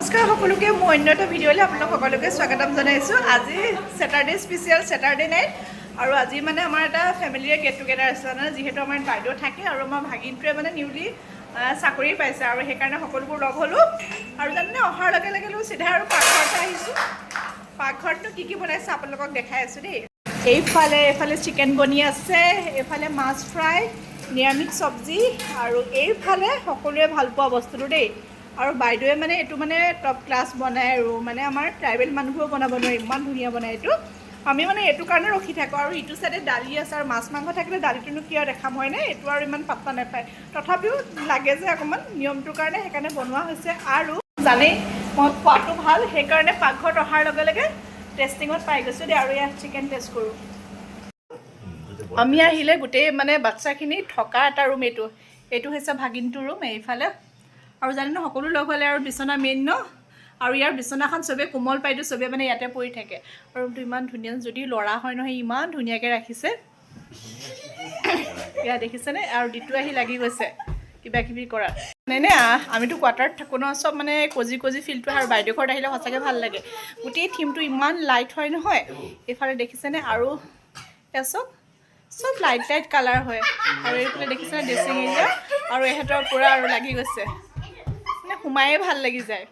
নমস্কাৰ সকলোকে মই অন্য এটা ভিডিঅ'লৈ আপোনালোক সকলোকে স্বাগতম জনাইছোঁ। আজি স্যাটাৰডে স্পেচিয়েল স্যাটাৰডে নাইট আৰু আজি মানে আমাৰ এটা ফেমিলিয়ে গেট টুগেডাৰ আছে মানে যিহেতু আমাৰ বাইদেউ থাকে আৰু আমাৰ ভাগিনটোৱে মানে নিউলি চাকৰি পাইছে আৰু সেইকাৰণে সকলোবোৰ লগ হ'লোঁ আৰু জানেনে অহাৰ লগে লগে চিধা আৰু পাকঘৰতে আহিছোঁ। পাকঘৰটো কি বনাইছে আপোনালোকক দেখাই আছোঁ দেই। এইফালে চিকেন বনি আছে, এইফালে মাছ ফ্ৰাই, নিৰামিষ চব্জি আৰু এইফালে সকলোৱে ভাল পোৱা বস্তুটো দেই। আৰু বাইদেৱে মানে এইটো মানে টপ ক্লাছ বনায় আৰু মানে আমাৰ ট্ৰাইবেল মানুহবোৰেও বনাব নোৱাৰে, ইমান ধুনীয়া বনায় এইটো। আমি মানে এইটো কাৰণে ৰখি থাকোঁ আৰু ইটো চাইডে দালি আছে আৰু মাছ মাংস থাকিলে দালিটোনো কিয় দেখাম হয়নে, এইটো আৰু ইমান পাত্তা নাপায়। তথাপিও লাগে যে অকণমান নিয়মটোৰ কাৰণে সেইকাৰণে বনোৱা হৈছে। আৰু জানেই মই খোৱাটো ভাল, সেইকাৰণে পাকঘৰত অহাৰ লগে লগে টেষ্টিঙত পাই গৈছোঁ দেই। আৰু ইয়াত চিকেন টেষ্ট কৰোঁ। আমি আহিলে গোটেই মানে বাচ্চাখিনি থকা এটা ৰুম এইটো হৈছে ভাগিনটোৰ ৰুম এইফালে। আৰু জানে ন সকলো লগ হ'লে আৰু বিচনা মেইন ন, আৰু ইয়াৰ বিচনাখন চবেই কোমল পাইতো, চবেই মানে ইয়াতে পৰি থাকে। আৰু ৰুমটো ইমান ধুনীয়া, যদি ল'ৰা হয় নহয় ইমান ধুনীয়াকৈ ৰাখিছে। ইয়াত দেখিছেনে, আৰু ডিটো আহি লাগি গৈছে কিবা কিবি কৰা মানে আমিতো কোৱাৰ্টাৰত থাকোঁ ন, চব মানে কজি ফিলটো আৰু বাইদেউ ঘৰত আহিলে সঁচাকৈ ভাল লাগে। গোটেই থিমটো ইমান লাইট হয় নহয়, এইফালে দেখিছেনে, আৰু চব লাইট কালাৰ হয়। আৰু এইফালে দেখিছেনে ড্ৰেছিং এৰিয়া, আৰু এহঁতৰ পূৰা আৰু লাগি গৈছে মানে সোমায়ে ভাল লাগি যায়।